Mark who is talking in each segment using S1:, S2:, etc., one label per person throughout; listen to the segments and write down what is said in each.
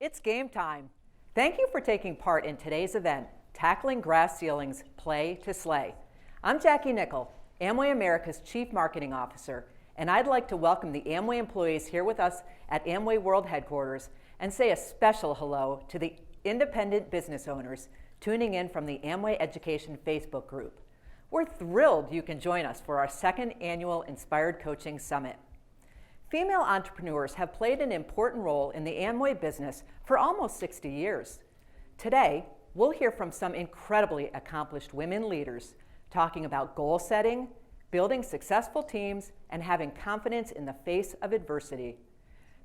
S1: It's game time. Thank you for taking part in today's event, Tackling Glass Ceilings, Play to Slay. I'm Jackie Nickel, Amway America's Chief Marketing Officer, and I'd like to welcome the Amway employees here with us at Amway World Headquarters and say a special hello to the independent business owners tuning in from the Amway Education Facebook group. We're thrilled you can join us for our second annual Inspired Coaching Summit. Female entrepreneurs have played an important role in the Amway business for almost 60 years. Today, we'll hear from some incredibly accomplished women leaders talking about goal setting, building successful teams, and having confidence in the face of adversity.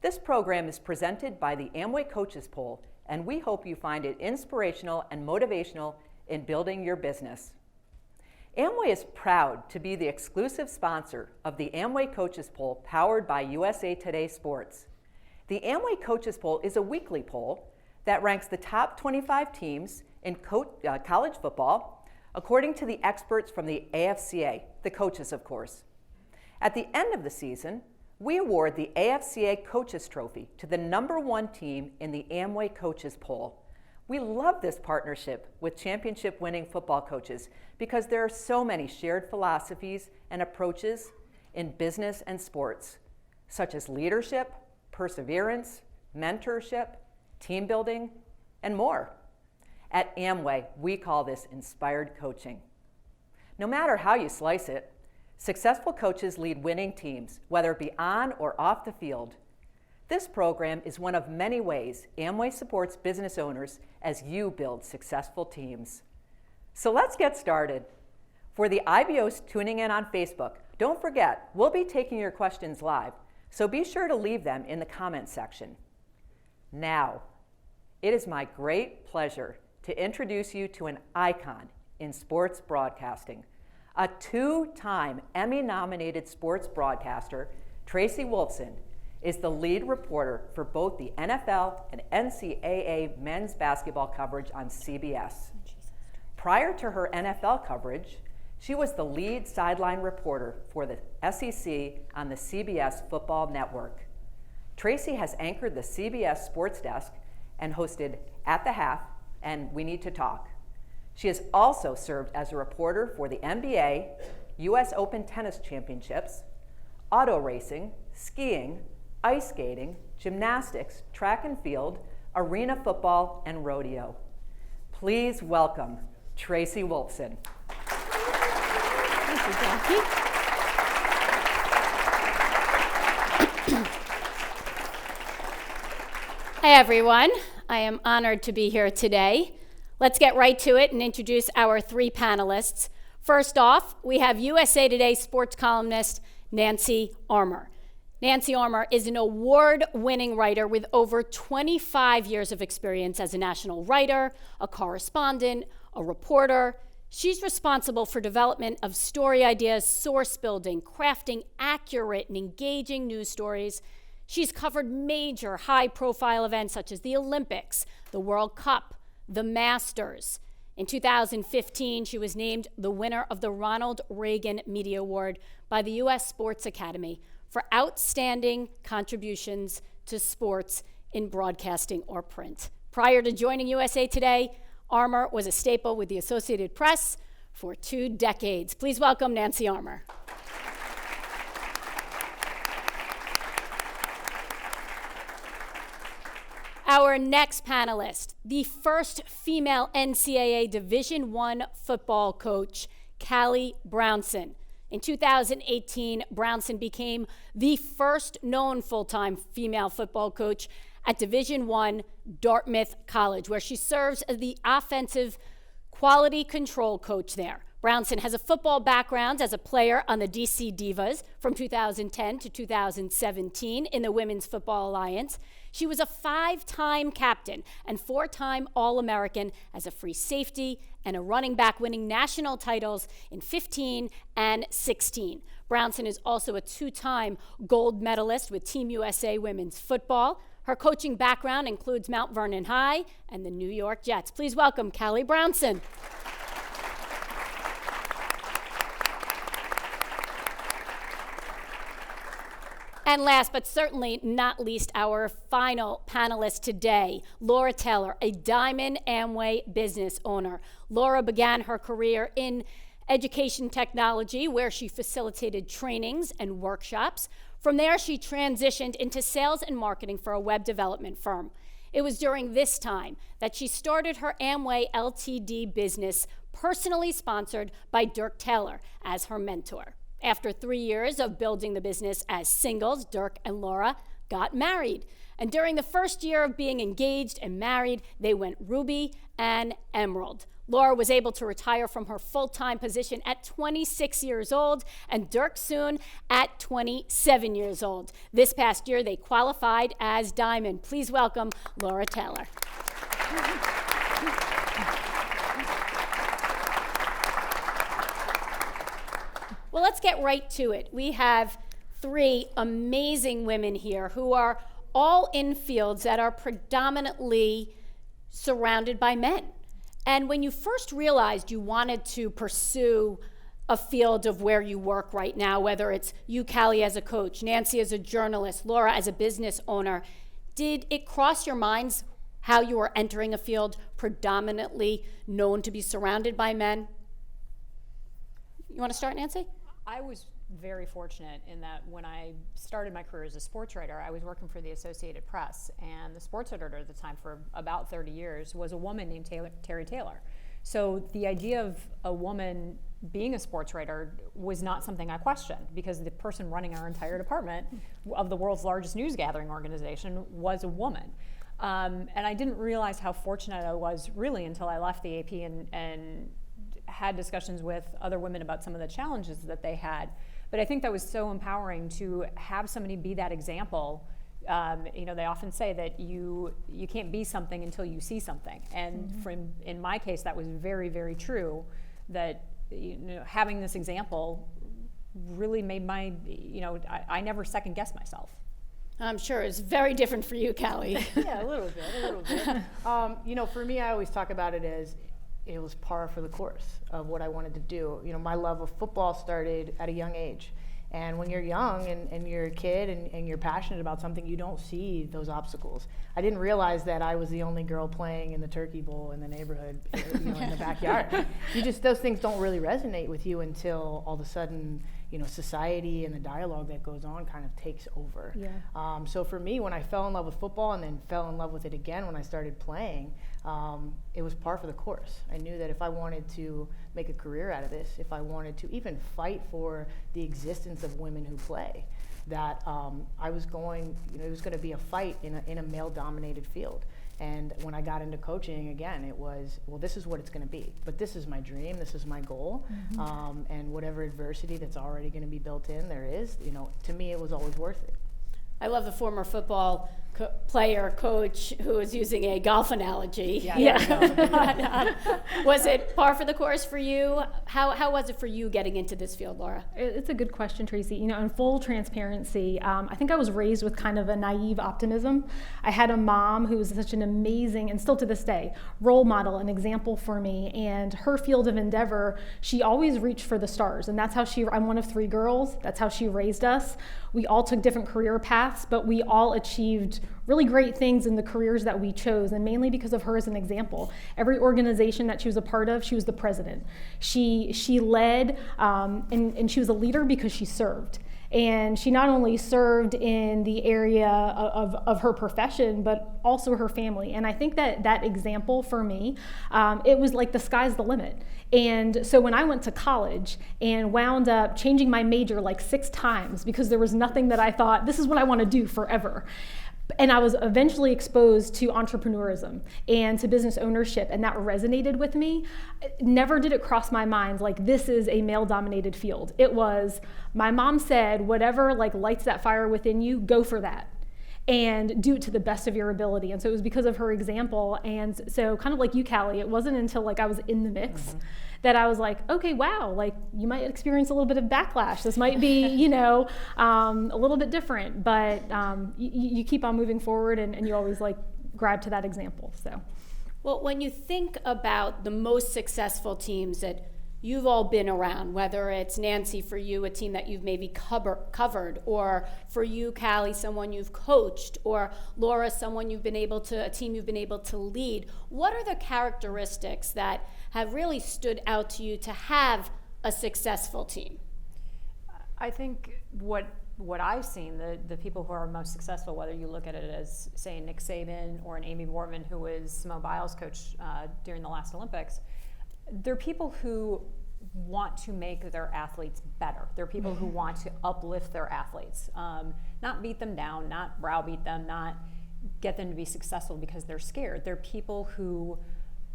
S1: This program is presented by the Amway Coaches Poll, and we hope you find it inspirational and motivational in building your business. Amway is proud to be the exclusive sponsor of the Amway Coaches Poll powered by USA Today Sports. The Amway Coaches Poll is a weekly poll that ranks the top 25 teams in college football according to the experts from the AFCA, the coaches of course. At the end of the season, we award the AFCA Coaches Trophy to the #1 team in the Amway Coaches Poll. We love this partnership with championship-winning football coaches because there are so many shared philosophies and approaches in business and sports, such as leadership, perseverance, mentorship, team building, and more. At Amway, we call this inspired coaching. No matter how you slice it, successful coaches lead winning teams, whether it be on or off the field. This program is one of many ways Amway supports business owners as you build successful teams. So let's get started. For the IBOs tuning in on Facebook, don't forget, we'll be taking your questions live, so be sure to leave them in the comments section. Now, it is my great pleasure to introduce you to an icon in sports broadcasting. A two-time Emmy-nominated sports broadcaster, Tracy Wolfson, is the lead reporter for both the NFL and NCAA men's basketball coverage on CBS. Prior to her NFL coverage, she was the lead sideline reporter for the SEC on the CBS Football Network. Tracy has anchored the CBS Sports Desk and hosted At the Half and We Need to Talk. She has also served as a reporter for the NBA, US Open Tennis Championships, auto racing, skiing, ice skating, gymnastics, track and field, arena football, and rodeo. Please welcome Tracy Wolfson.
S2: Thank you, Jackie. Hi, everyone. I am honored to be here today. Let's get right to it and introduce our three panelists. First off, we have USA Today sports columnist Nancy Armour. Nancy Armour is an award-winning writer with over 25 years of experience as a national writer, a correspondent, a reporter. She's responsible for development of story ideas, source building, crafting accurate and engaging news stories. She's covered major high-profile events such as the Olympics, the World Cup, the Masters. In 2015, she was named the winner of the Ronald Reagan Media Award by the U.S. Sports Academy for outstanding contributions to sports in broadcasting or print. Prior to joining USA Today, Armour was a staple with the Associated Press for 2 decades. Please welcome Nancy Armour. Our next panelist, the first female NCAA Division I football coach, Callie Brownson. In 2018, Brownson became the first known full-time female football coach at Division I Dartmouth College, where she serves as the offensive quality control coach there. Brownson has a football background as a player on the DC Divas from 2010 to 2017 in the Women's Football Alliance. She was a 5-time captain and 4-time All-American as a free safety and a running back, winning national titles in 15 and 16. Brownson is also a 2-time gold medalist with Team USA Women's Football. Her coaching background includes Mount Vernon High and the New York Jets. Please welcome Callie Brownson. And last but certainly not least, our final panelist today, Laura Taylor, a Diamond Amway business owner. Laura began her career in education technology, where she facilitated trainings and workshops. From there, she transitioned into sales and marketing for a web development firm. It was during this time that she started her Amway Ltd business, personally sponsored by Dirk Taylor as her mentor. After 3 years of building the business as singles, Dirk and Laura got married. And during the first year of being engaged and married, they went ruby and emerald. Laura was able to retire from her full-time position at 26 years old, and Dirk soon at 27 years old. This past year, they qualified as Diamond. Please welcome Laura Taylor. Well, let's get right to it. We have 3 amazing women here who are all in fields that are predominantly surrounded by men. And when you first realized you wanted to pursue a field of where you work right now, whether it's you, Callie, as a coach, Nancy as a journalist, Laura as a business owner, did it cross your minds how you were entering a field predominantly known to be surrounded by men? You want to start, Nancy?
S3: I was very fortunate in that when I started my career as a sports writer, I was working for the Associated Press, and the sports editor at the time for about 30 years was a woman named Terry Taylor. So the idea of a woman being a sports writer was not something I questioned, because the person running our entire department of the world's largest news gathering organization was a woman. And I didn't realize how fortunate I was really until I left the AP and had discussions with other women about some of the challenges that they had. But I think that was so empowering to have somebody be that example. They often say that you can't be something until you see something. And in my case, that was very, very true, that having this example really made I never second guessed myself.
S2: I'm sure it's very different for you, Callie.
S4: Yeah, a little bit. For me, I always talk about it as it was par for the course of what I wanted to do. My love of football started at a young age. And when you're young and you're a kid and you're passionate about something, you don't see those obstacles. I didn't realize that I was the only girl playing in the turkey bowl in the neighborhood, in the backyard. Those things don't really resonate with you until all of a sudden, society and the dialogue that goes on kind of takes over. Yeah. So for me, when I fell in love with football and then fell in love with it again when I started playing, it was par for the course. I knew that if I wanted to make a career out of this, if I wanted to even fight for the existence of women who play, that it was going to be a fight in a male-dominated field. And when I got into coaching, again, it was, well, this is what it's going to be. But this is my dream. This is my goal. And whatever adversity that's already going to be built in there is, to me, it was always worth it.
S2: I love the former football player, coach, who was using a golf analogy.
S4: Yeah.
S2: Was it par for the course for you? How was it for you getting into this field, Laura?
S5: It's a good question, Tracy. In full transparency, I think I was raised with kind of a naive optimism. I had a mom who was such an amazing, and still to this day, role model, an example for me. And her field of endeavor, she always reached for the stars. And that's how I'm one of 3 girls. That's how she raised us. We all took different career paths, but we all achieved really great things in the careers that we chose, and mainly because of her as an example. Every organization that she was a part of, she was the president. She led, and she was a leader because she served. And she not only served in the area of her profession, but also her family. And I think that example for me, it was like the sky's the limit. And so when I went to college and wound up changing my major like 6 times because there was nothing that I thought, this is what I want to do forever. And I was eventually exposed to entrepreneurism and to business ownership, and that resonated with me. Never did it cross my mind like this is a male-dominated field. It was, my mom said, whatever lights that fire within you, go for that. And do it to the best of your ability. And so it was because of her example. And so kind of like you, Callie, it wasn't until I was in the mix that I was like, okay, wow, you might experience a little bit of backlash. This might be, a little bit different, but you keep on moving forward and you always grab to that example, so.
S2: Well, when you think about the most successful teams that you've all been around, whether it's Nancy, for you, a team that you've maybe covered, or for you, Callie, someone you've coached, or Laura, someone a team you've been able to lead. What are the characteristics that have really stood out to you to have a successful team?
S3: I think what I've seen, the people who are most successful, whether you look at it as, say, Nick Saban or an Amy Boardman, who was Simone Biles' coach during the last Olympics, they're people who want to make their athletes better. They're people who want to uplift their athletes, not beat them down, not browbeat them, not get them to be successful because they're scared. They're people who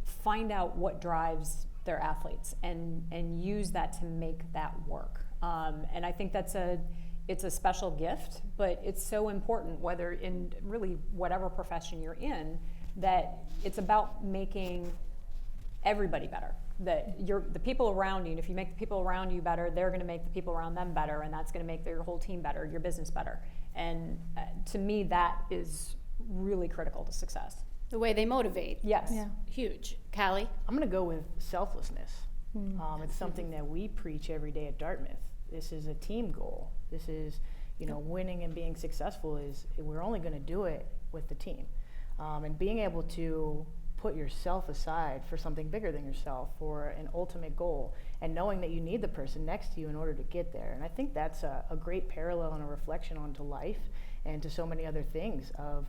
S3: find out what drives their athletes and use that to make that work. And I think it's a special gift, but it's so important, whether in really whatever profession you're in, that it's about making everybody better. That the people around you, and if you make the people around you better, they're going to make the people around them better, and that's going to make your whole team better, your business better. And to me, that is really critical to success.
S2: The way they motivate.
S3: Yes.
S5: Yeah.
S2: Huge. Callie?
S4: I'm going to go with selflessness. It's something that we preach every day at Dartmouth. This is a team goal. This is, winning and being successful we're only going to do it with the team. And being able to put yourself aside for something bigger than yourself, for an ultimate goal, and knowing that you need the person next to you in order to get there. And I think that's a great parallel and a reflection onto life and to so many other things of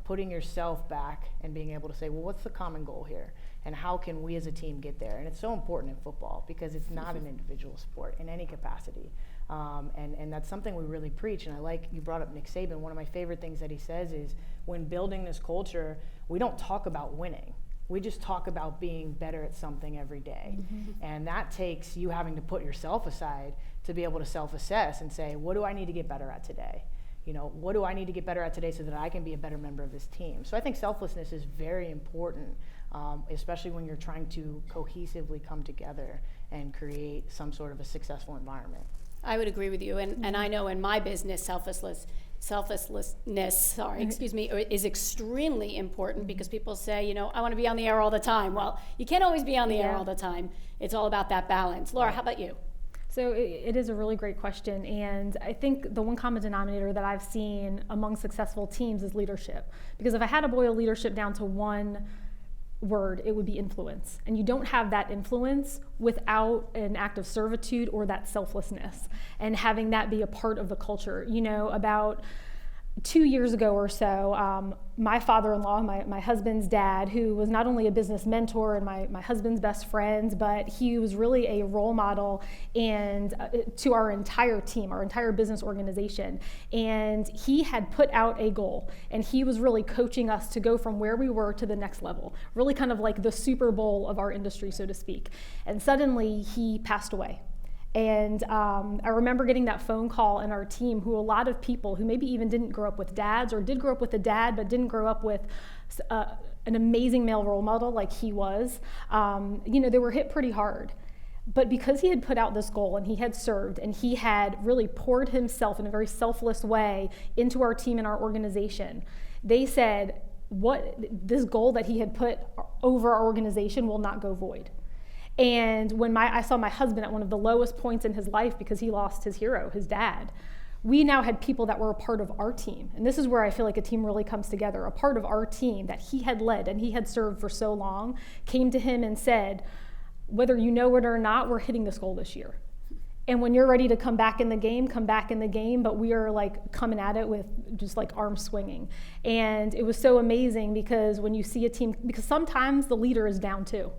S4: putting yourself back and being able to say, well, what's the common goal here? And how can we as a team get there? And it's so important in football because it's not an individual sport in any capacity. And that's something we really preach. And I like, you brought up Nick Saban. One of my favorite things that he says is, when building this culture, we don't talk about winning. We just talk about being better at something every day. And that takes you having to put yourself aside to be able to self-assess and say, what do I need to get better at today? What do I need to get better at today so that I can be a better member of this team? So I think selflessness is very important, especially when you're trying to cohesively come together and create some sort of a successful environment.
S2: I would agree with you, and I know in my business, selflessness, is extremely important because people say, I want to be on the air all the time. Well, you can't always be on the air all the time. It's all about that balance. Laura, how about you?
S5: So it is a really great question, and I think the one common denominator that I've seen among successful teams is leadership. Because if I had to boil leadership down to one word, it would be influence. And you don't have that influence without an act of servitude or that selflessness, and having that be a part of the culture. About 2 years ago or so, my father-in-law, my husband's dad, who was not only a business mentor and my husband's best friend, but he was really a role model and to our entire team, our entire business organization. And he had put out a goal, and he was really coaching us to go from where we were to the next level, really kind of like the Super Bowl of our industry, so to speak. And suddenly he passed away. And I remember getting that phone call in our team, who a lot of people who maybe even didn't grow up with dads, or did grow up with a dad but didn't grow up with an amazing male role model like he was, they were hit pretty hard. But because he had put out this goal and he had served and he had really poured himself in a very selfless way into our team and our organization, they said, this goal that he had put over our organization will not go void. And when I saw my husband at one of the lowest points in his life because he lost his hero, his dad, we now had people that were a part of our team. And this is where I feel like a team really comes together. A part of our team that he had led and he had served for so long came to him and said, whether you know it or not, we're hitting this goal this year. And when you're ready to come back in the game, come back in the game, but we are like coming at it with just like arms swinging. And it was so amazing because when you see a team, because sometimes the leader is down too.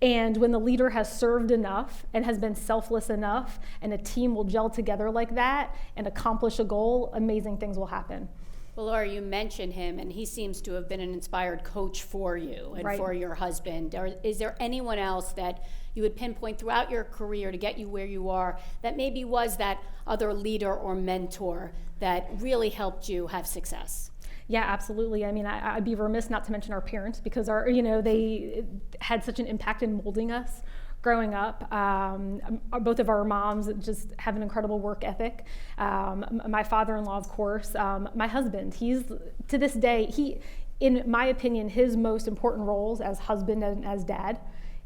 S5: And when the leader has served enough and has been selfless enough, and a team will gel together like that and accomplish a goal, amazing things will happen.
S2: Well, Laura, you mentioned him, and he seems to have been an inspired coach for you and for your husband. Is there anyone else that you would pinpoint throughout your career to get you where you are that maybe was that other leader or mentor that really helped you have success?
S5: Yeah, absolutely. I mean, I'd be remiss not to mention our parents because they had such an impact in molding us growing up. Both of our moms just have an incredible work ethic. My father-in-law, of course, my husband, he's to this day, in my opinion, his most important roles as husband and as dad,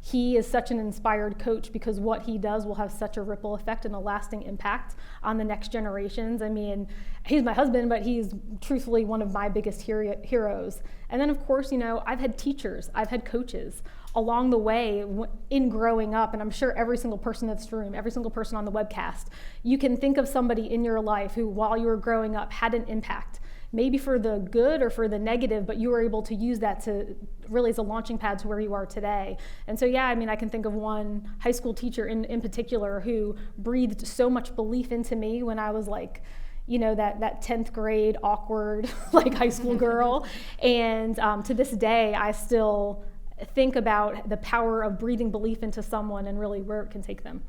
S5: he is such an inspired coach because what he does will have such a ripple effect and a lasting impact on the next generations. I mean, he's my husband, but he's truthfully one of my biggest heroes. And then, of course, you know, I've had teachers, I've had coaches along the way in growing up, and I'm sure every single person in this room, every single person on the webcast, you can think of somebody in your life who, while you were growing up, had an impact, maybe for the good or for the negative, but you were able to use that to really as a launching pad to where you are today. And so, yeah, I mean, I can think of one high school teacher in particular who breathed so much belief into me when I was like, you know, that 10th grade awkward like high school girl. And to this day, I still think about the power of breathing belief into someone and really where it can take them.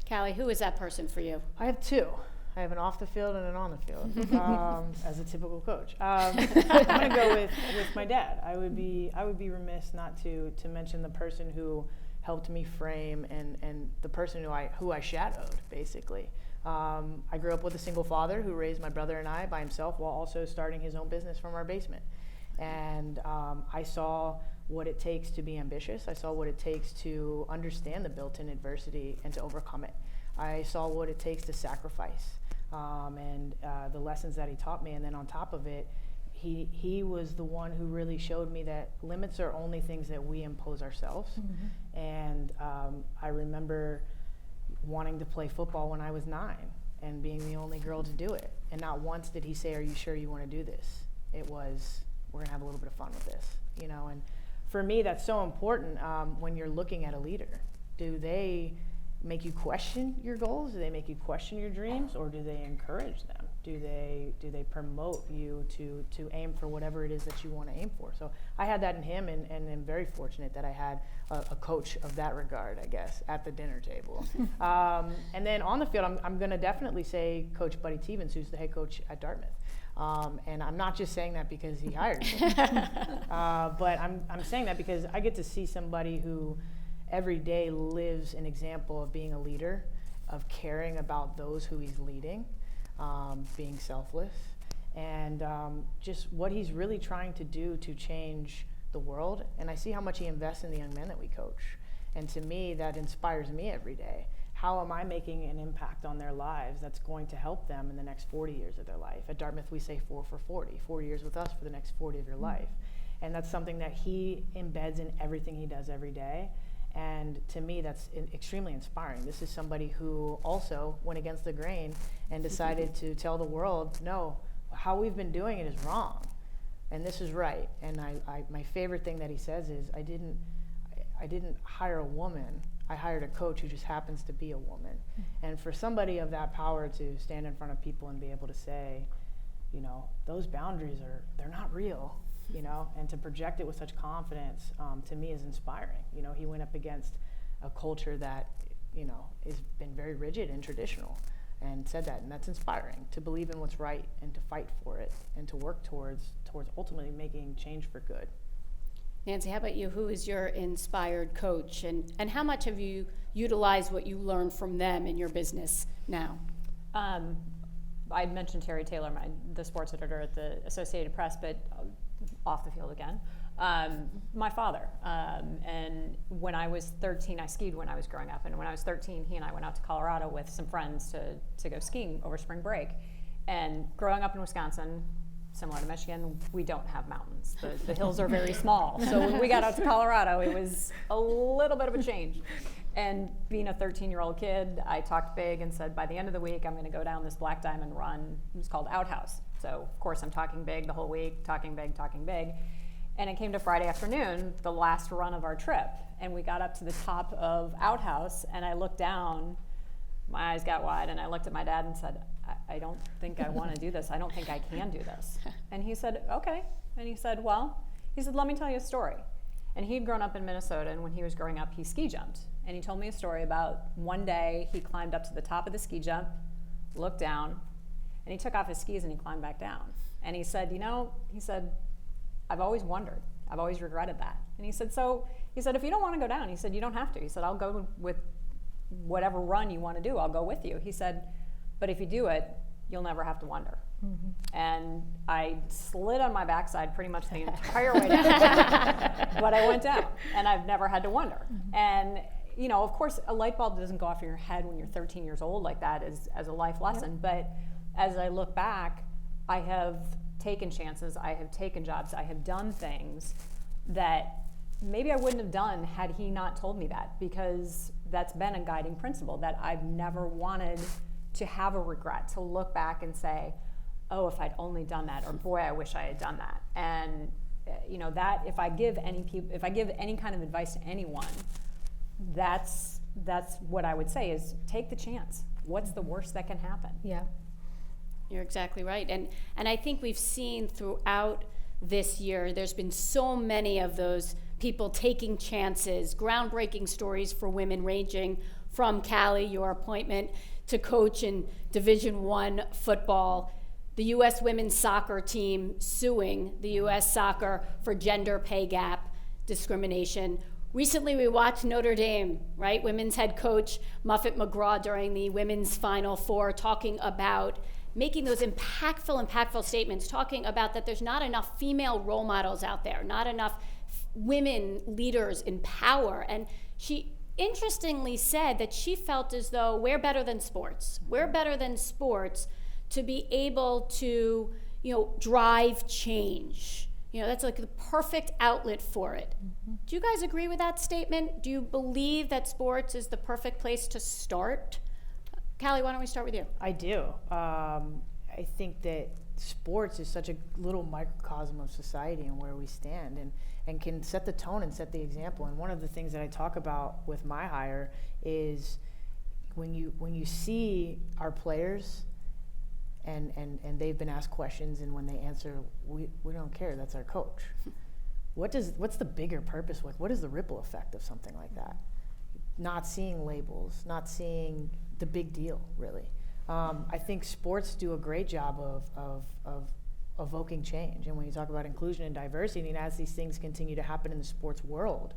S2: Callie, who is that person for you?
S4: I have two. I have an off the field and an on the field, as a typical coach. I'm going to go with my dad. I would be remiss not to mention the person who helped me frame and the person who I shadowed, basically. I grew up with a single father who raised my brother and I by himself while also starting his own business from our basement. And I saw what it takes to be ambitious. I saw what it takes to understand the built-in adversity and to overcome it. I saw what it takes to sacrifice and the lessons that he taught me. And then on top of it, he was the one who really showed me that limits are only things that we impose ourselves. Mm-hmm. And I remember wanting to play football when I was 9 and being the only girl to do it. And not once did he say, "Are you sure you want to do this?" It was, "We're gonna have a little bit of fun with this," you know. And for me, that's so important when you're looking at a leader. Do they make you question your goals? Do they make you question your dreams, or do they encourage them? Do they promote you to aim for whatever it is that you want to aim for? So I had that in him, and I'm very fortunate that I had a coach of that regard, I guess, at the dinner table. And then on the field, I'm going to definitely say Coach Buddy Tevens, who's the head coach at Dartmouth. And I'm not just saying that because he hired me, but I'm saying that because I get to see somebody who every day lives an example of being a leader, of caring about those who he's leading, being selfless, and just what he's really trying to do to change the world. And I see how much he invests in the young men that we coach. And to me, that inspires me every day. How am I making an impact on their lives that's going to help them in the next 40 years of their life? At Dartmouth, we say 4 for 40, 4 years with us for the next 40 of your life. And that's something that he embeds in everything he does every day. And to me, that's extremely inspiring. This is somebody who also went against the grain and decided to tell the world, no, how we've been doing it is wrong, and this is right. And my favorite thing that he says is, I didn't hire a woman. I hired a coach who just happens to be a woman. And for somebody of that power to stand in front of people and be able to say, you know, those boundaries they're not real. You know, and to project it with such confidence, to me, is inspiring. You know, he went up against a culture that, you know, has been very rigid and traditional, and said that, and that's inspiring, to believe in what's right and to fight for it and to work towards ultimately making change for good.
S2: Nancy, how about you? Who is your inspired coach, and how much have you utilized what you learned from them in your business now?
S3: I mentioned Terry Taylor, the sports editor at the Associated Press, but off the field again. My father. And when I was 13, I skied when I was growing up. And when I was 13, he and I went out to Colorado with some friends to go skiing over spring break. And growing up in Wisconsin, similar to Michigan, we don't have mountains. The hills are very small. So when we got out to Colorado, it was a little bit of a change. And being a 13-year-old kid, I talked big and said, by the end of the week, I'm going to go down this Black Diamond run. It was called Outhouse. So, of course, I'm talking big the whole week, talking big. And it came to Friday afternoon, the last run of our trip. And we got up to the top of Outhouse, and I looked down, my eyes got wide, and I looked at my dad and said, I don't think I want to do this. I don't think I can do this. And he said, okay. And he said, let me tell you a story. And he'd grown up in Minnesota, and when he was growing up, he ski jumped. And he told me a story about one day he climbed up to the top of the ski jump, looked down, and he took off his skis and he climbed back down. And he said, I've always wondered. I've always regretted that. And he said, if you don't want to go down, he said, you don't have to. He said, I'll go with whatever run you want to do. I'll go with you. He said, but if you do it, you'll never have to wonder. And I slid on my backside pretty much the entire way down, but I went down, and I've never had to wonder. And you know, of course, a light bulb doesn't go off in your head when you're 13 years old like that as a life lesson. But as I look back, I have taken chances, I have taken jobs, I have done things that maybe I wouldn't have done had he not told me that, because that's been a guiding principle, that I've never wanted to have a regret, to look back and say, oh, if I'd only done that, or boy, I wish I had done that. And you know, that if I give any kind of advice to anyone, that's what I would say is take the chance. What's the worst that can happen?
S5: Yeah.
S2: You're exactly right. And I think we've seen throughout this year, there's been so many of those people taking chances, groundbreaking stories for women, ranging from Callie, your appointment, to coach in Division I football, the U.S. women's soccer team suing the U.S. soccer for gender pay gap discrimination. Recently, we watched Notre Dame, right? Women's head coach Muffet McGraw during the women's Final Four talking about making those impactful statements, talking about that there's not enough female role models out there, not enough women leaders in power. And she interestingly said that she felt as though we're better than sports. We're better than sports to be able to, you know, drive change. You know, that's like the perfect outlet for it. Do you guys agree with that statement? Do you believe that sports is the perfect place to start? Callie, why don't we start with you?
S4: I do. I think that sports is such a little microcosm of society and where we stand, and can set the tone and set the example. And one of the things that I talk about with my hire is when you see our players and they've been asked questions, and when they answer, we don't care, that's our coach. What's the bigger purpose? What is the ripple effect of something like that? Not seeing labels, not seeing the big deal, really. I think sports do a great job of evoking change. And when you talk about inclusion and diversity, and as these things continue to happen in the sports world,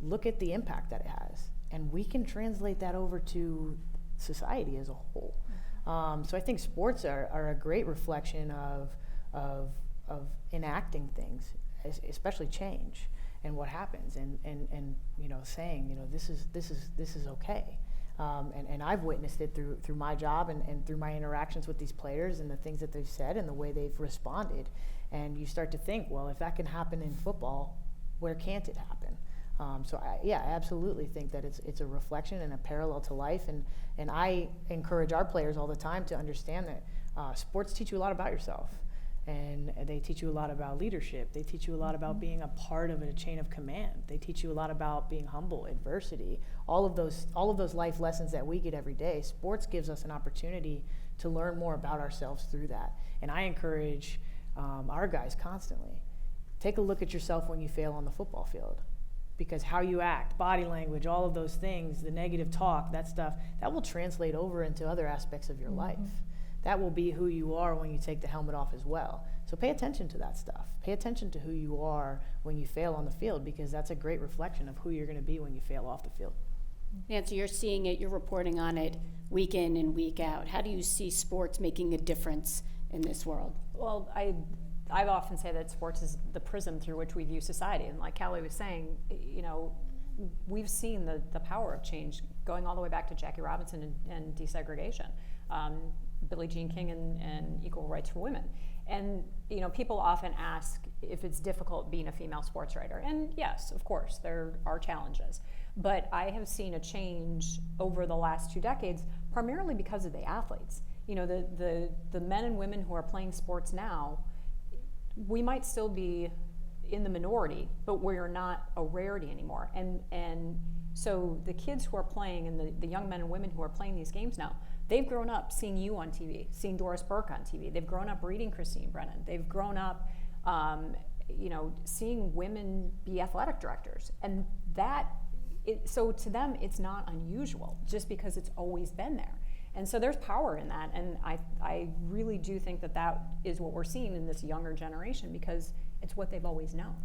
S4: look at the impact that it has. And we can translate that over to society as a whole. So I think sports are a great reflection of enacting things, especially change and what happens, and you know, saying, you know, this is okay. And I've witnessed it through my job and through my interactions with these players and the things that they've said and the way they've responded. And you start to think, well, if that can happen in football, where can't it happen? So I absolutely think that it's a reflection and a parallel to life. And I encourage our players all the time to understand that sports teach you a lot about yourself. And they teach you a lot about leadership. They teach you a lot about being a part of a chain of command. They teach you a lot about being humble, adversity, all of those life lessons that we get every day. Sports gives us an opportunity to learn more about ourselves through that. And I encourage our guys constantly, take a look at yourself when you fail on the football field. Because how you act, body language, all of those things, the negative talk, that stuff, that will translate over into other aspects of your life. That will be who you are when you take the helmet off as well. So pay attention to that stuff. Pay attention to who you are when you fail on the field, because that's a great reflection of who you're going to be when you fail off the field.
S2: Nancy, you're seeing it, you're reporting on it week in and week out. How do you see sports making a difference in this world?
S3: Well, I often say that sports is the prism through which we view society. And like Callie was saying, you know, we've seen the power of change going all the way back to Jackie Robinson and desegregation. Billie Jean King and equal rights for women. And you know, people often ask if it's difficult being a female sports writer. And yes, of course, there are challenges. But I have seen a change over the last 2 decades, primarily because of the athletes. You know, the men and women who are playing sports now, we might still be in the minority, but we're not a rarity anymore. And so the kids who are playing and the young men and women who are playing these games now, they've grown up seeing you on TV, seeing Doris Burke on TV. They've grown up reading Christine Brennan. They've grown up, you know, seeing women be athletic directors. And so to them, it's not unusual just because it's always been there. And so there's power in that. And I really do think that is what we're seeing in this younger generation, because it's what they've always known.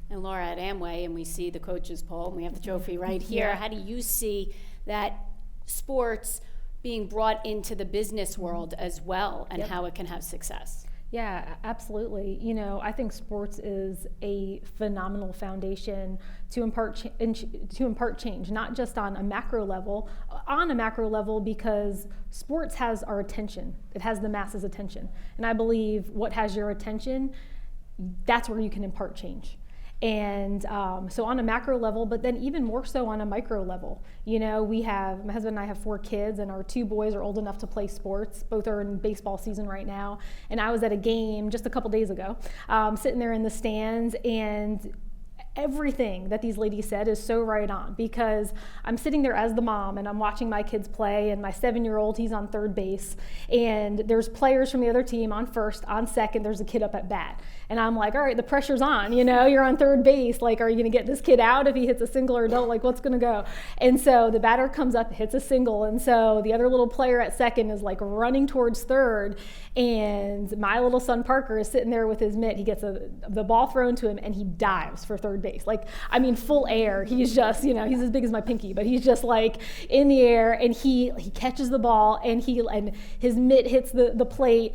S2: And Laura, at Amway, and we see the coaches poll, and we have the trophy right here. How do you see that sports being brought into the business world as well, and how it can have success.
S5: Yeah, absolutely. You know, I think sports is a phenomenal foundation to impart change, not just on a macro level, because sports has our attention. It has the masses' attention. And I believe what has your attention, that's where you can impart change. And so on a macro level, but then even more so on a micro level. You know, my husband and I have 4 kids, and our 2 boys are old enough to play sports. Both are in baseball season right now. And I was at a game just a couple days ago, sitting there in the stands, and everything that these ladies said is so right on, because I'm sitting there as the mom and I'm watching my kids play, and my 7-year-old, he's on third base, and there's players from the other team on first, on second, there's a kid up at bat. And I'm like, all right, the pressure's on, you know, you're on third base. Like, are you going to get this kid out if he hits a single or don't? Like, what's going to go? And so the batter comes up, hits a single. And so the other little player at second is like running towards third. And my little son Parker is sitting there with his mitt. He gets the ball thrown to him, and he dives for third base. Like, I mean, full air. He's just, you know, he's as big as my pinky, but he's just like in the air, and he catches the ball, and his mitt hits the plate.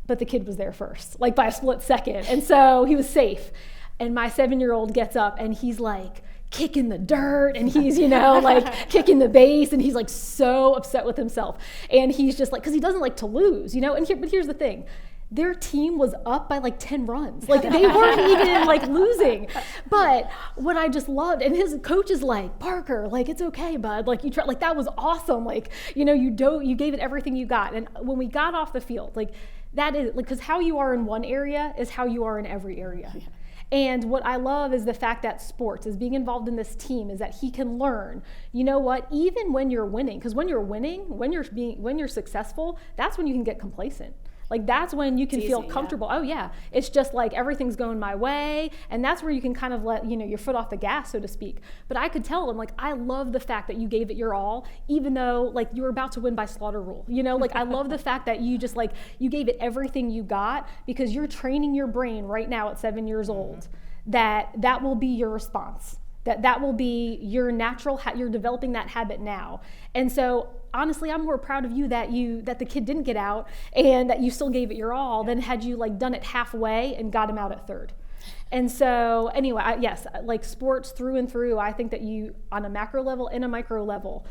S5: But the kid was there first, like by a split second. And so he was safe. And my 7-year-old gets up, and he's like kicking the dirt, and he's, you know, like kicking the base, and he's like so upset with himself. And he's just like, because he doesn't like to lose, you know. But here's the thing. Their team was up by like 10 runs. Like, they weren't even like losing. But what I just loved, and his coach is like, Parker, like, it's okay, bud. Like, you try, like, that was awesome. Like, you know, you gave it everything you got. And when we got off the field, like, that is, like, because how you are in one area is how you are in every area. Yeah. And what I love is the fact that sports is being involved in this team, is that he can learn, you know what, even when you're winning, because when you're winning, when you're successful, that's when you can get complacent. Like, that's when you can feel comfortable. Yeah. Oh yeah, it's just like everything's going my way, and that's where you can kind of let, you know, your foot off the gas, so to speak. But I could tell him, like, I love the fact that you gave it your all, even though like you were about to win by slaughter rule. You know, like, I love the fact that you just, like, you gave it everything you got, because you're training your brain right now at 7 years old that will be your response. That will be your natural, you're developing that habit now. And so honestly, I'm more proud of you that the kid didn't get out, and that you still gave it your all, than had you like done it halfway and got him out at third. And so anyway, yes, like, sports through and through, I think that you, on a macro level and a micro level,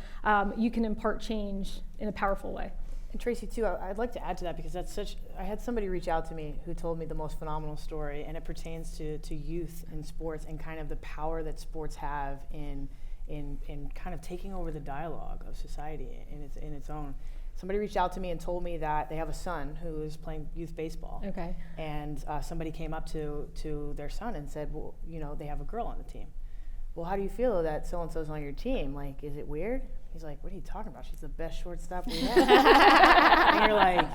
S5: you can impart change in a powerful way.
S4: And Tracy, too, I'd like to add to that, because I had somebody reach out to me who told me the most phenomenal story, and it pertains to youth in sports, and kind of the power that sports have in kind of taking over the dialogue of society in its own. Somebody reached out to me and told me that they have a son who is playing youth baseball.
S5: Okay.
S4: And somebody came up to their son and said, well, you know, they have a girl on the team. Well, how do you feel that so-and-so's on your team? Like, is it weird? He's like, what are you talking about? She's the best shortstop we have. And you're like,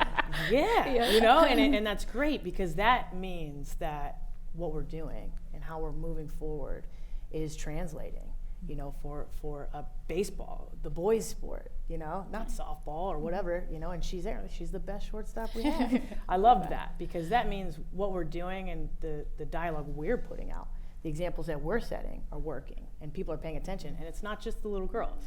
S4: yeah, you know, and that's great, because that means that what we're doing and how we're moving forward is translating, you know, for a baseball, the boys' sport, you know, not softball or whatever, you know, and she's there. She's the best shortstop we have. I love that, because that means what we're doing and the dialogue we're putting out, the examples that we're setting are working, and people are paying attention. And it's not just the little girls.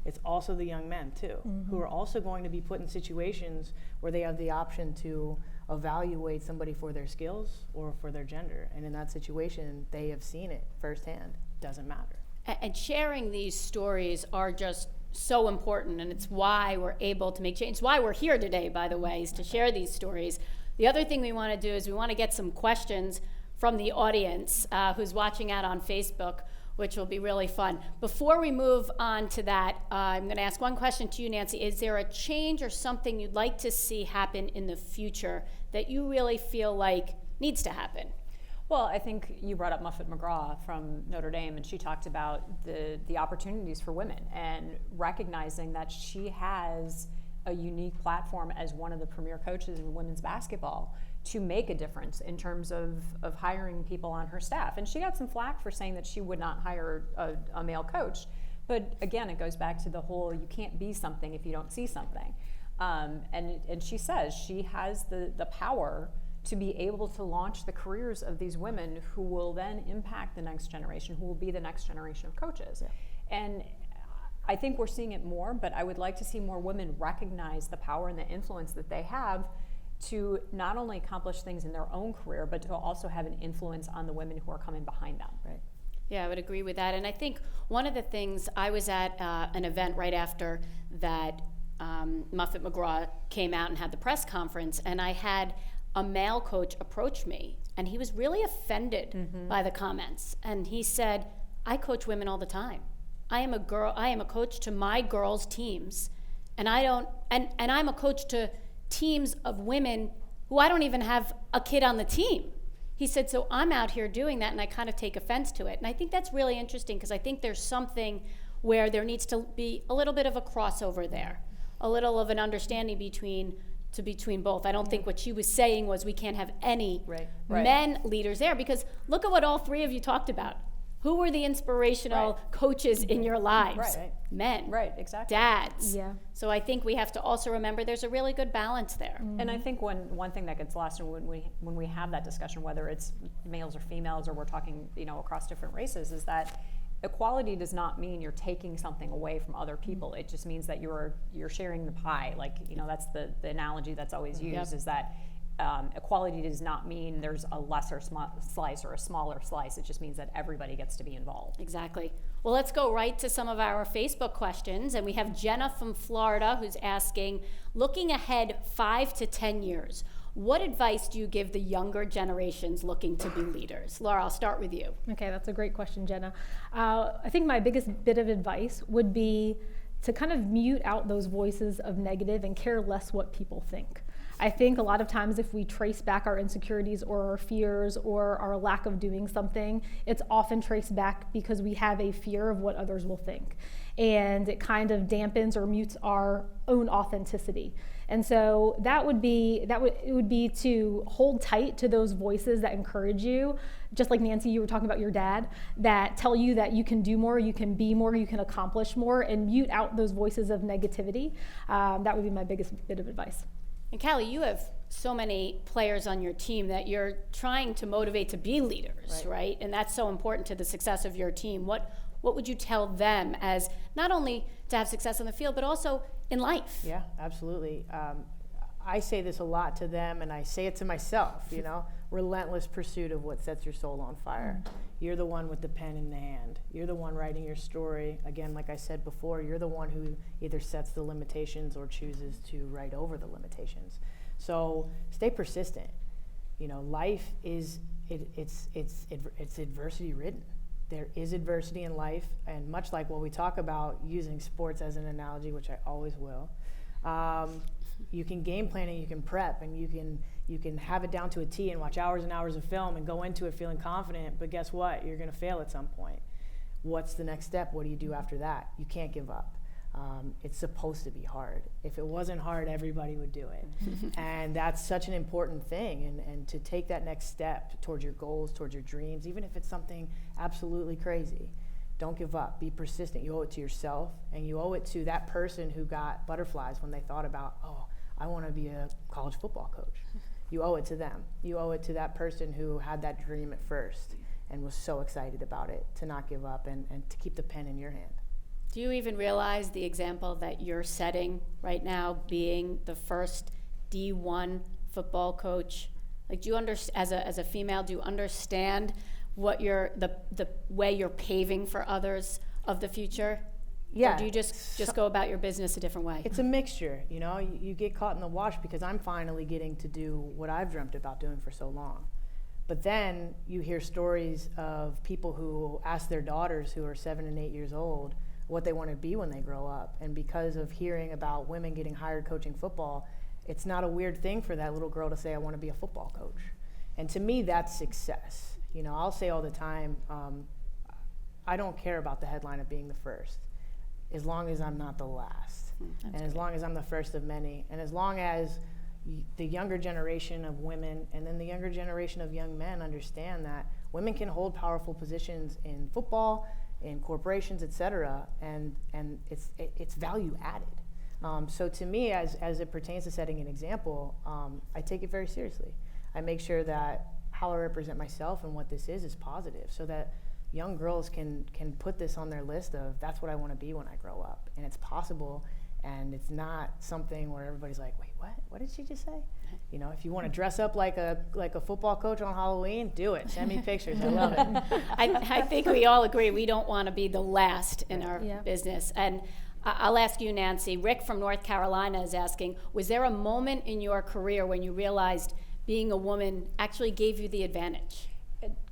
S4: It's also the young men, too, who are also going to be put in situations where they have the option to evaluate somebody for their skills or for their gender. And in that situation, they have seen it firsthand. Doesn't matter.
S2: And sharing these stories are just so important, and it's why we're able to make change. It's why we're here today, by the way, is to share these stories. The other thing we want to do is we want to get some questions from the audience who's watching out on Facebook, which will be really fun. Before we move on to that, I'm going to ask one question to you, Nancy. Is there a change or something you'd like to see happen in the future that you really feel like needs to happen?
S3: Well, I think you brought up Muffet McGraw from Notre Dame, and she talked about the opportunities for women, and recognizing that she has a unique platform as one of the premier coaches in women's basketball to make a difference in terms of hiring people on her staff. And she got some flack for saying that she would not hire a male coach. But again, it goes back to the whole, you can't be something if you don't see something. And she says she has the power to be able to launch the careers of these women who will then impact the next generation, who will be the next generation of coaches. Yeah. And I think we're seeing it more, but I would like to see more women recognize the power and the influence that they have to not only accomplish things in their own career, but to also have an influence on the women who are coming behind them.
S4: Right.
S2: Yeah, I would agree with that. And I think one of the things, I was at an event right after that Muffet McGraw came out and had the press conference, and I had a male coach approach me, and he was really offended by the comments. And he said, I coach women all the time. I am a coach to my girls' teams, and I'm a coach to teams of women who I don't even have a kid on the team. He said, so I'm out here doing that, and I kind of take offense to it. And I think that's really interesting, because I think there's something where there needs to be a little bit of a crossover there, a little of an understanding between both. I don't think what she was saying was we can't have any men leaders there, because look at what all three of you talked about. Who were the inspirational coaches in your lives?
S3: Right.
S2: Men.
S3: Right, exactly.
S2: Dads.
S5: Yeah.
S2: So I think we have to also remember there's a really good balance there.
S3: And I think one thing that gets lost when we have that discussion, whether it's males or females, or we're talking, across different races, is that equality does not mean you're taking something away from other people. It just means that you're sharing the pie. Like, that's the analogy that's always used, is that equality does not mean there's a lesser slice or a smaller slice. It just means that everybody gets to be involved.
S2: Exactly. Well, let's go right to some of our Facebook questions. And we have Jenna from Florida who's asking, looking ahead 5 to 10 years, what advice do you give the younger generations looking to be leaders? Laura, I'll start with you.
S5: Okay, that's a great question, Jenna. I think my biggest bit of advice would be to kind of mute out those voices of negative and care less what people think. I think a lot of times if we trace back our insecurities or our fears or our lack of doing something, it's often traced back because we have a fear of what others will think. And it kind of dampens or mutes our own authenticity. And so it would be to hold tight to those voices that encourage you, just like Nancy, you were talking about your dad, that tell you that you can do more, you can be more, you can accomplish more, and mute out those voices of negativity. That would be my biggest bit of advice.
S2: And Callie, you have so many players on your team that you're trying to motivate to be leaders, right? And that's so important to the success of your team. What would you tell them as not only to have success on the field, but also in life?
S4: Yeah, absolutely. I say this a lot to them, and I say it to myself, relentless pursuit of what sets your soul on fire. You're the one with the pen in the hand. You're the one writing your story. Again, like I said before, you're the one who either sets the limitations or chooses to write over the limitations. So stay persistent. Life is, it's adversity ridden. There is adversity in life, and much like what we talk about using sports as an analogy, which I always will, you can game plan and you can prep and you can have it down to a T and watch hours and hours of film and go into it feeling confident, but guess what? You're going to fail at some point. What's the next step? What do you do after that? You can't give up. It's supposed to be hard. If it wasn't hard, everybody would do it. And that's such an important thing. And to take that next step towards your goals, towards your dreams, even if it's something absolutely crazy, don't give up. Be persistent. You owe it to yourself, and you owe it to that person who got butterflies when they thought about, I want to be a college football coach. You owe it to them. You owe it to that person who had that dream at first and was so excited about it, to not give up and to keep the pen in your hand.
S2: Do you even realize the example that you're setting right now, being the first D1 football coach? Like, do you as a female, do you understand what the way you're paving for others of the future?
S4: Yeah.
S2: Or do you just go about your business a different way?
S4: It's a mixture, you get caught in the wash because I'm finally getting to do what I've dreamt about doing for so long. But then you hear stories of people who ask their daughters who are 7 and 8 years old what they want to be when they grow up. And because of hearing about women getting hired coaching football, it's not a weird thing for that little girl to say, I want to be a football coach. And to me, that's success. I'll say all the time, I don't care about the headline of being the first, as long as I'm not the last. And as long as I'm the first of many. And as long as the younger generation of women and then the younger generation of young men understand that women can hold powerful positions in football, in corporations, et cetera, and it's value added. So to me, as it pertains to setting an example, I take it very seriously. I make sure that how I represent myself and what this is positive, so that young girls can put this on their list of that's what I want to be when I grow up, and it's possible. And it's not something where everybody's like, wait, what? What did she just say? You know, if you want to dress up like a football coach on Halloween, do it. Send me pictures. I love it.
S2: I think we all agree we don't want to be the last in our
S5: Yeah.
S2: business. And I'll ask you, Nancy. Rick from North Carolina is asking, was there a moment in your career when you realized being a woman actually gave you the advantage?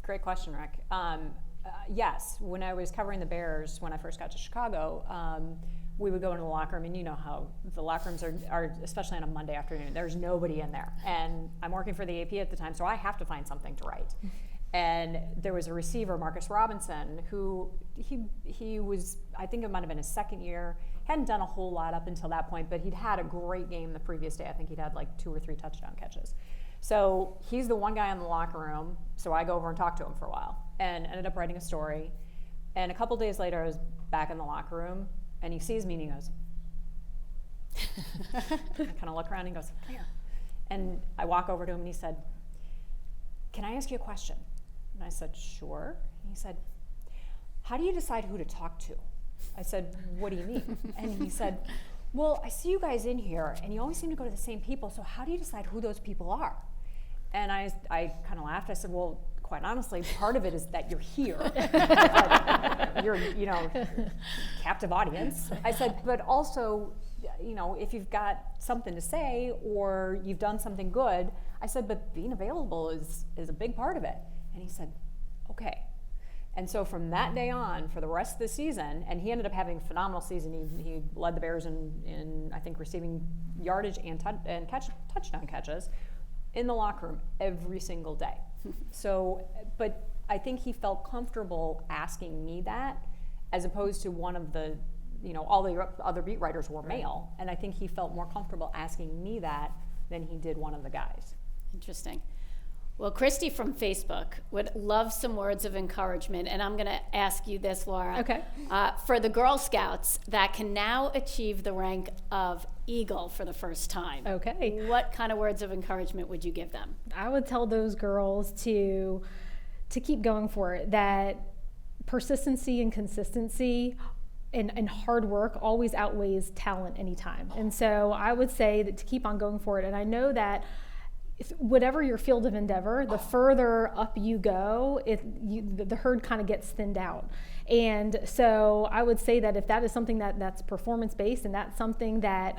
S3: Great question, Rick. Yes, when I was covering the Bears, when I first got to Chicago, we would go into the locker room, and you know how the locker rooms are, especially on a Monday afternoon, there's nobody in there. And I'm working for the AP at the time, so I have to find something to write. And there was a receiver, Marcus Robinson, who he was, I think it might have been his second year, hadn't done a whole lot up until that point, but he'd had a great game the previous day. I think he'd had like 2 or 3 touchdown catches. So he's the one guy in the locker room, so I go over and talk to him for a while, and ended up writing a story. And a couple days later, I was back in the locker room, and he sees me and he goes, I kind of look around and he goes, come here. And I walk over to him and he said, can I ask you a question? And I said, sure. And he said, how do you decide who to talk to? I said, what do you mean? And he said, well, I see you guys in here and you always seem to go to the same people, so how do you decide who those people are? And I kind of laughed. I said, well, quite honestly, part of it is that you're here. You're, you know, captive audience. I said, but also, you know, if you've got something to say or you've done something good, I said, but being available is a big part of it. And he said, okay. And so from that day on, for the rest of the season, and he ended up having a phenomenal season. He led the Bears in I think, receiving yardage and touchdown catches in the locker room every single day. So, but I think he felt comfortable asking me that, as opposed to one of the, you know, all the other beat writers were male, and I think he felt more comfortable asking me that than he did one of the guys.
S2: Interesting. Well, Christy from Facebook would love some words of encouragement, and I'm going to ask you this, Laura.
S5: Okay.
S2: For the Girl Scouts that can now achieve the rank of Eagle for the first time,
S5: Okay.
S2: what kind of words of encouragement would you give them?
S5: I would tell those girls to keep going for it, that persistency and consistency and hard work always outweighs talent anytime. And so I would say that to keep on going for it. And I know that whatever your field of endeavor, the further up you go, the herd kind of gets thinned out. And so I would say that if that is something that's performance-based and that's something that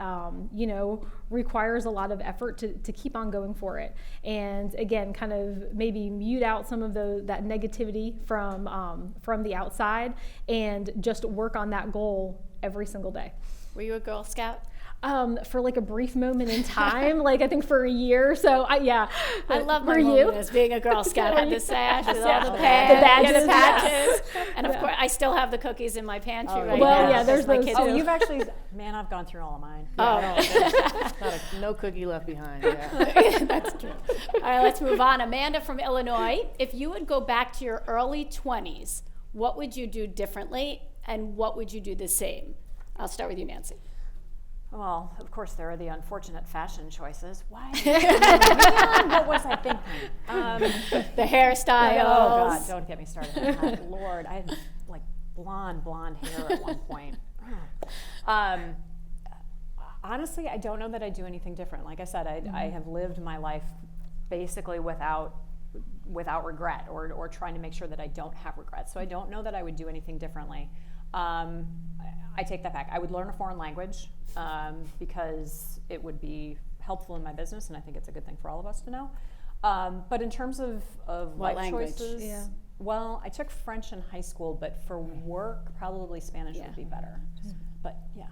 S5: you know, requires a lot of effort to keep on going for it. And again, kind of maybe mute out some of that negativity from the outside and just work on that goal every single day.
S2: Were you a Girl Scout?
S5: For like a brief moment in time, like I think for a year. So yeah.
S2: I love my
S5: Were
S2: moment
S5: you?
S2: as being a Girl Scout. Had the sash with all the
S5: The
S2: patches,
S5: badges.
S2: and of course I still have the cookies in my pantry right
S5: well,
S2: now.
S5: yeah, there's
S2: because my
S5: those
S2: kids-
S3: Oh,
S5: too.
S3: you've actually, man, I've gone through all of mine.
S4: No cookie left behind. Yeah.
S2: That's true. All right, let's move on. Amanda from Illinois. If you would go back to your early 20s, what would you do differently, and what would you do the same? I'll start with you, Nancy.
S3: Well, of course, there are the unfortunate fashion choices. Why? Man, what was I thinking?
S2: The hairstyles.
S3: Oh, God, don't get me started on that. Lord, I had like blonde hair at one point. Honestly, I don't know that I'd do anything different. Like I said, I have lived my life basically without regret or trying to make sure that I don't have regrets. So I don't know that I would do anything differently. I take that back. I would learn a foreign language because it would be helpful in my business, and I think it's a good thing for all of us to know. But in terms of
S2: What
S3: life
S2: language?
S3: choices,
S5: Yeah.
S3: well, I took French in high school, but for work, probably Spanish would be better. But yeah.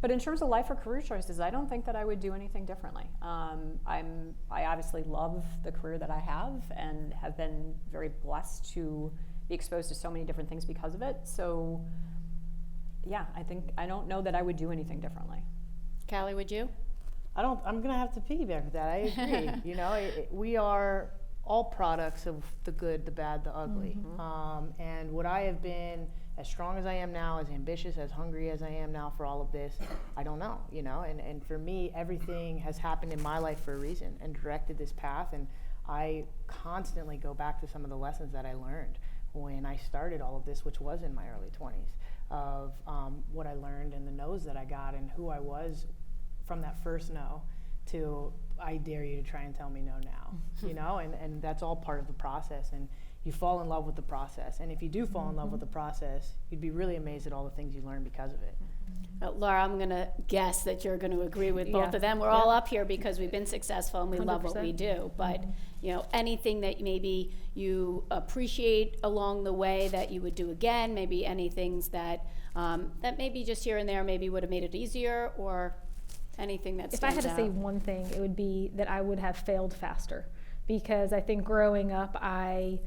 S3: But in terms of life or career choices, I don't think that I would do anything differently. I obviously love the career that I have and have been very blessed to be exposed to so many different things because of it. So yeah, I don't know that I would do anything differently.
S2: Callie, would you?
S4: I'm gonna have to piggyback with that. I agree. You know, we are all products of the good, the bad, the ugly. And would I have been as strong as I am now, as ambitious, as hungry as I am now for all of this? I don't know, you know, and for me, everything has happened in my life for a reason and directed this path. And I constantly go back to some of the lessons that I learned, when I started all of this, which was in my early 20s, of what I learned and the no's that I got and who I was from that first no to I dare you to try and tell me no now, you know, and that's all part of the process. And you fall in love with the process. And if you do fall in love with the process, you'd be really amazed at all the things you learn because of it.
S2: Laura, I'm going to guess that you're going to agree with both
S5: Yeah.
S2: of them. We're all up here because we've been successful and we love what
S5: 100%.
S2: we do. But, anything that maybe you appreciate along the way that you would do again, maybe any things that that maybe just here and there maybe would have made it easier, or anything that
S5: If I had
S2: stands
S5: to say
S2: out?
S5: one thing, it would be that I would have failed faster, because I think growing up I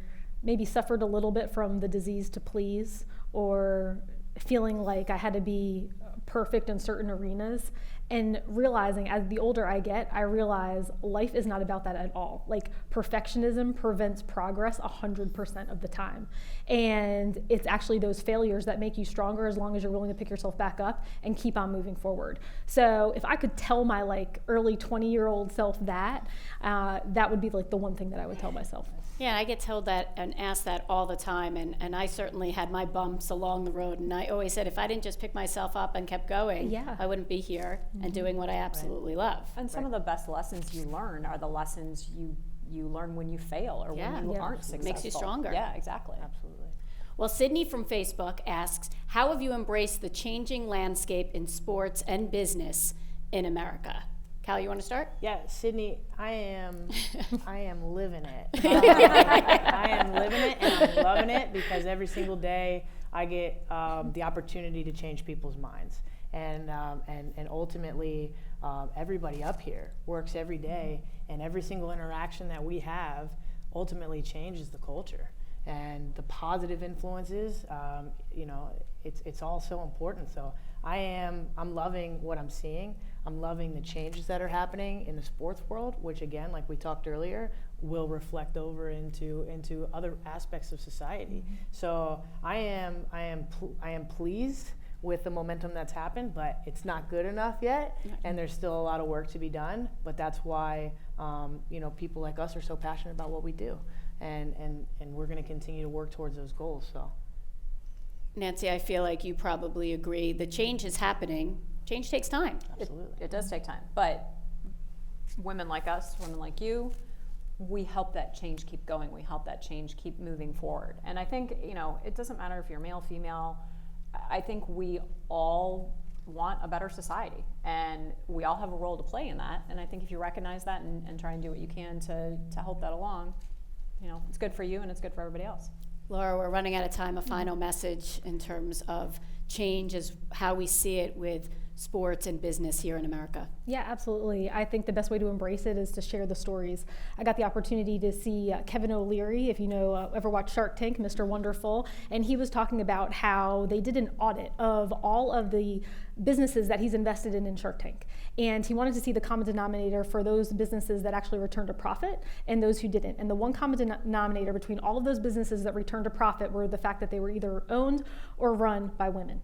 S5: maybe suffered a little bit from the disease to please, or feeling like I had to be perfect in certain arenas, and realizing as the older I get, I realize life is not about that at all. Like, perfectionism prevents progress 100% of the time. And it's actually those failures that make you stronger, as long as you're willing to pick yourself back up and keep on moving forward. So if I could tell my early 20-year-old self that, that would be the one thing that I would tell myself.
S2: Yeah, I get told that and asked that all the time, and I certainly had my bumps along the road, and I always said if I didn't just pick myself up and kept going,
S5: Yeah.
S2: I wouldn't be here and doing what I absolutely love.
S3: And some of the best lessons you learn are the lessons you learn when you fail or
S2: Yeah.
S3: when you
S2: Yeah.
S3: aren't successful.
S2: Makes you stronger.
S3: Yeah, exactly.
S4: Absolutely.
S2: Well, Sydney from Facebook asks, how have you embraced the changing landscape in sports and business in America? Cal, you want to start?
S4: Yeah, Sydney, I am living it. I am living it, and I'm loving it, because every single day I get the opportunity to change people's minds, and ultimately everybody up here works every day, and every single interaction that we have ultimately changes the culture and the positive influences. It's all so important. So I'm loving what I'm seeing. I'm loving the changes that are happening in the sports world, which again, like we talked earlier, will reflect over into other aspects of society. So I am pleased with the momentum that's happened, but it's not good enough yet, and there's still a lot of work to be done. But that's why people like us are so passionate about what we do, and we're going to continue to work towards those goals. So.
S2: Nancy, I feel like you probably agree. The change is happening. Change takes time.
S4: Absolutely.
S3: It does take time, but women like us, women like you, we help that change keep going. We help that change keep moving forward. And I think, it doesn't matter if you're male, female. I think we all want a better society, and we all have a role to play in that. And I think if you recognize that and try and do what you can to help that along, it's good for you and it's good for everybody else.
S2: Laura, we're running out of time. A final message in terms of change is how we see it with sports and business here in America.
S5: Yeah, absolutely. I think the best way to embrace it is to share the stories. I got the opportunity to see Kevin O'Leary, if you know, ever watched Shark Tank, Mr. Wonderful, and he was talking about how they did an audit of all of the businesses that he's invested in Shark Tank. And he wanted to see the common denominator for those businesses that actually returned a profit and those who didn't. And the one common denominator between all of those businesses that returned a profit were the fact that they were either owned or run by women.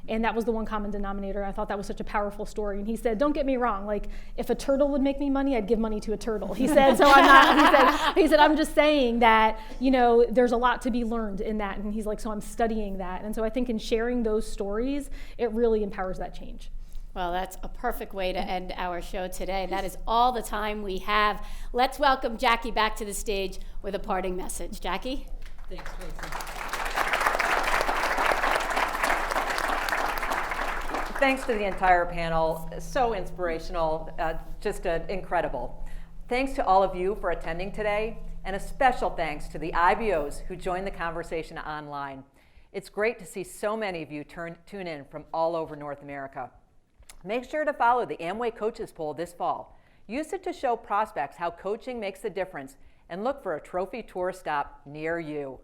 S5: And that was the one common denominator. I thought that was such a powerful story. And he said, don't get me wrong, if a turtle would make me money, I'd give money to a turtle. He said, so I'm not, he said, I'm just saying that, there's a lot to be learned in that. And he's like, so I'm studying that. And so I think in sharing those stories, it really empowers that change.
S2: Well, that's a perfect way to end our show today. That is all the time we have. Let's welcome Jackie back to the stage with a parting message. Jackie?
S1: Thanks, Tracy. Thanks to the entire panel. So inspirational, just incredible. Thanks to all of you for attending today, and a special thanks to the IBOs who joined the conversation online. It's great to see so many of you tune in from all over North America. Make sure to follow the Amway Coaches Poll this fall. Use it to show prospects how coaching makes a difference, and look for a Trophy Tour stop near you.